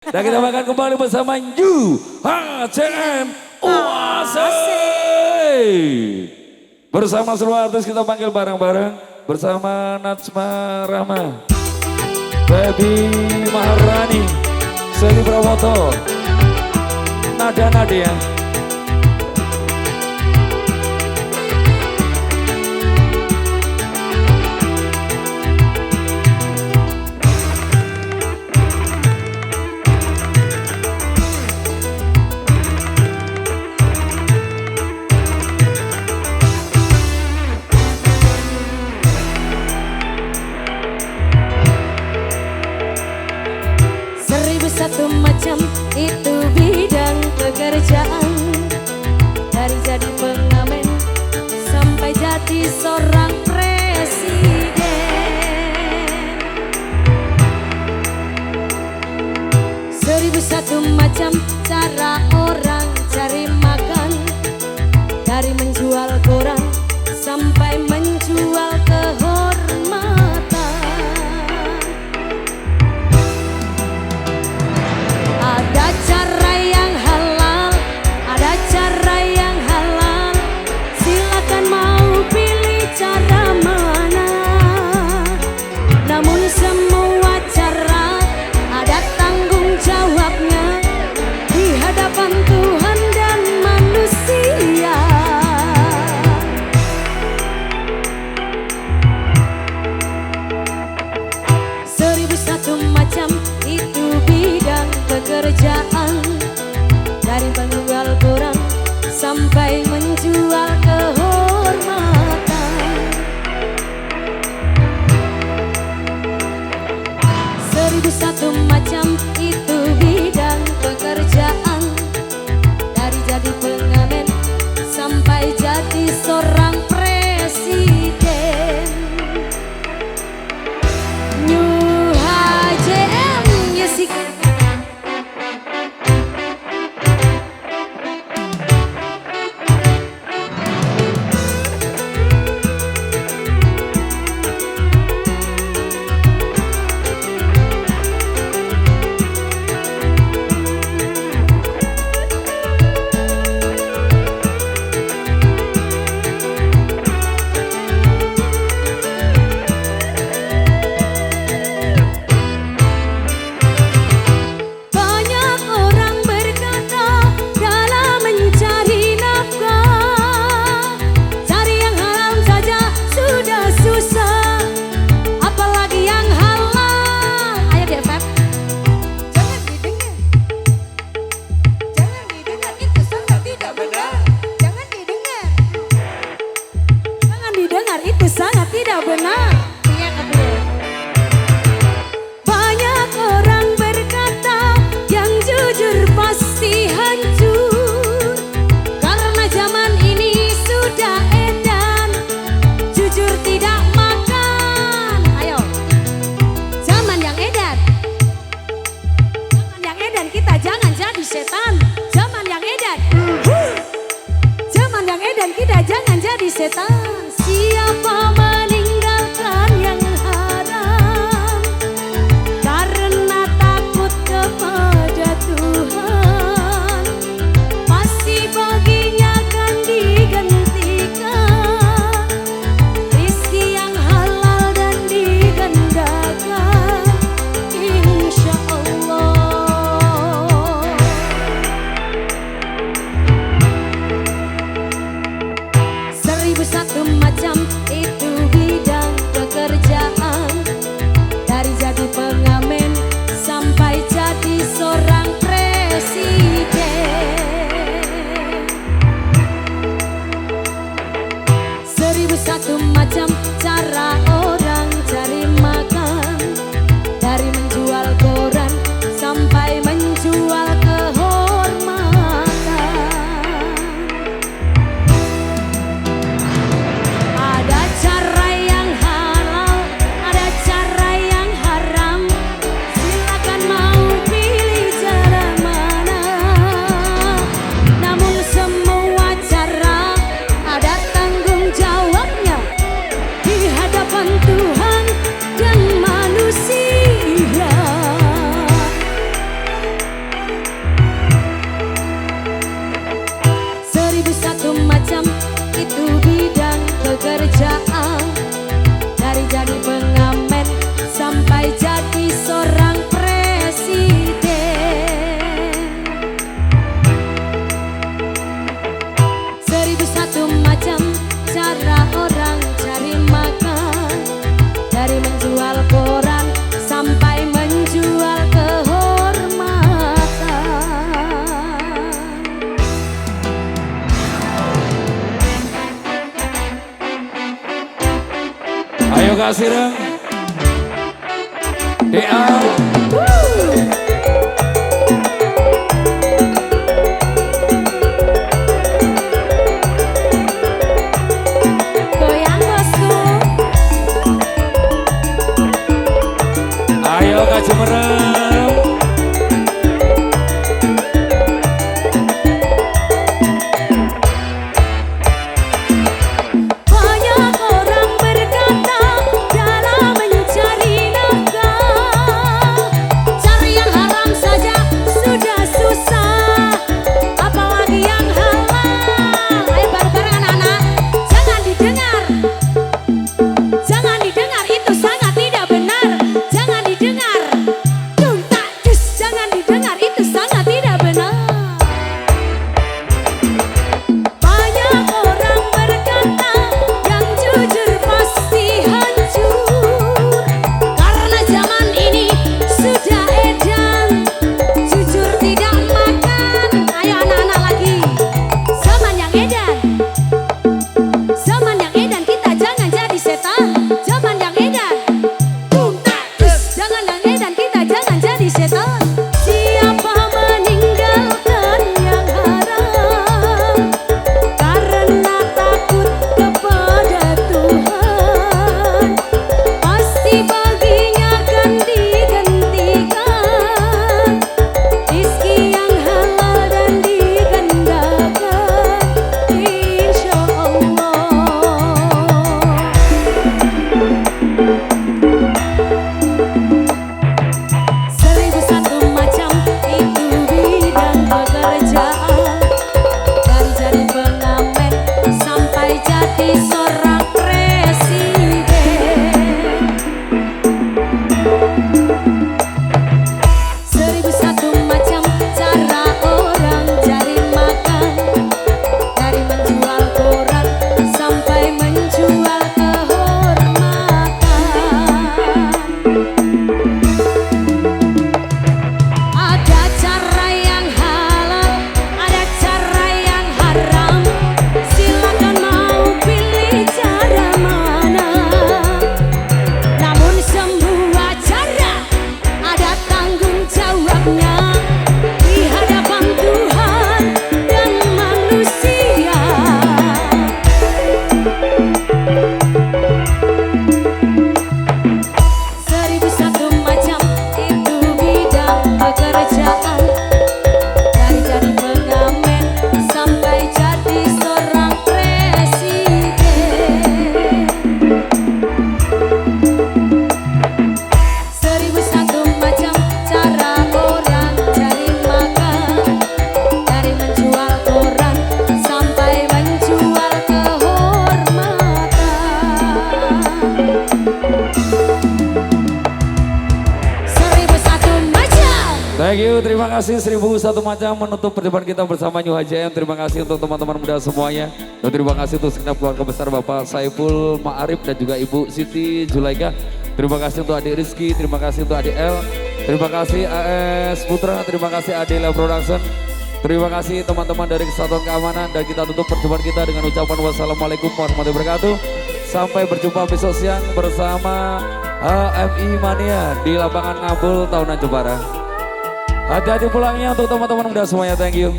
Dan kita akan kembali bersama New HCM Oase. Bersama seluruh artis kita panggil bareng-bareng. Bersama Najma Rahma, Baby Maharani, Seli Prawoto, Nada Nadia. Satu macam itu bidang pekerjaan, dari jadi pengamen sampai jadi seorang presiden. 1001 macam cara orang cari makan, dari menjual koran sampai menjual kehormatan. Ada cara yang halal, ada cara yang halal. Silakan mau pilih cara mana. Namun semua cara ada tanggung jawabnya di hadapan Tuhan dan manusia. 1001 macam itu bidang pekerjaan, dari menjual koran sampai menjual kehormatan. 1001 macam itu bidang pekerjaan, dari jadi pengamen sampai jadi seorang presiden. New HCM Music. Itu sangat tidak benar. Banyak orang berkata yang jujur pasti hancur, karena zaman ini sudah edan jujur tidak makan. Ayo, zaman yang edan, zaman yang edan, kita jangan jadi setan. Zaman yang edan, zaman yang edan, kita jangan jadi setan. Siapa meninggalkan yang haram karena takut kepada Tuhan, pasti baginya akan digantikan rezeki yang halal dan digandakan, insya Allah. 1001 macam itu kasih Reng. DA. Goyang bosku. Ayo Kak Cemerem. Banyak orang berkata dalam mencari nafkah, cari yang haram saja sudah susah, apalagi yang halal. Ayo bareng-bareng anak-anak, jangan didengar, jangan didengar, itu sangat tidak benar. Jangan didengar, tuntak dus, jangan didengar, itu sangat tidak benar. Banyak orang berkata yang jujur pasti hancur, karena zaman ini sudah edan jujur tidak makan. Ayo anak-anak lagi, zaman yang edan, zaman yang edan, kita jangan jadi setan. Zaman yang edan, tuntak dus, jangan yang edan, kita jangan jadi setan. Siapa meninggalkan yang haram karena takut kepada Tuhan, pasti baginya akan digantikan rizki yang halal dan digandakan, insya Allah. Seribu satu macam itu bidang pekerjaan, dari jadi pengamen sampai jadi seorang presiden. Seribu satu macam cara orang cari makan, dari menjual koran sampai menjual kehormatan. Ada cara yang halal, ada cara yang haram. Silakan mau pilih cara mana. Namun semua cara ada tanggung jawabnya di hadapan Tuhan dan manusia. Seribu satu macam itu bidang pekerjaan, dari jadi pengamen sampai jadi seorang presiden. Seribu satu macam cara orang cari makan, dari menjual koran sampai menjual kehormatan. Seribu satu macam. Thank you, terima kasih 1001 macam menutup perjumpaan kita bersama New HJM. Terima kasih untuk teman-teman muda semuanya. Dan terima kasih untuk segenap keluarga besar Bapak Saiful Ma'arif dan juga Ibu Siti Julaika. Terima kasih untuk adik Rizky, terima kasih untuk adik El. Terima kasih AS Putra, terima kasih Adela Production. Terima kasih teman-teman dari Kesatuan Keamanan. Dan kita tutup perjumpaan kita dengan ucapan wassalamualaikum warahmatullahi wabarakatuh. Sampai berjumpa besok siang bersama HMI Mania di lapangan Ngabul Tahunan Jepara. Hati-hati pulangnya untuk teman-teman muda semuanya, thank you.